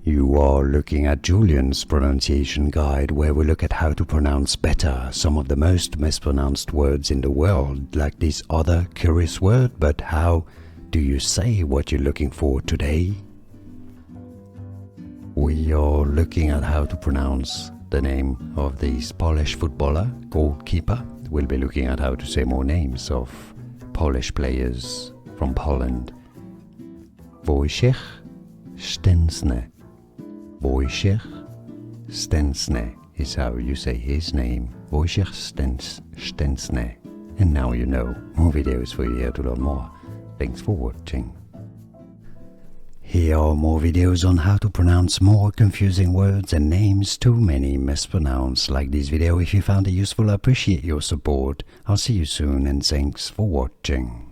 You are looking at Julian's pronunciation guide, where we look at how to pronounce better some of the most mispronounced words in the world, like this other curious word. But how do you say what you're looking for today? We are looking at how to pronounce the name of this Polish footballer, Goalkeeper. We'll be looking at how to say more names of Polish players from Poland. Wojciech Szczęsny. Wojciech Szczęsny is how you say his name. Wojciech Szczęsny. And now you know. More videos for you here to learn more. Thanks for watching. Here are more videos on how to pronounce more confusing words and names too many mispronounced. Like this video if you found it useful. I appreciate your support. I'll see you soon and thanks for watching.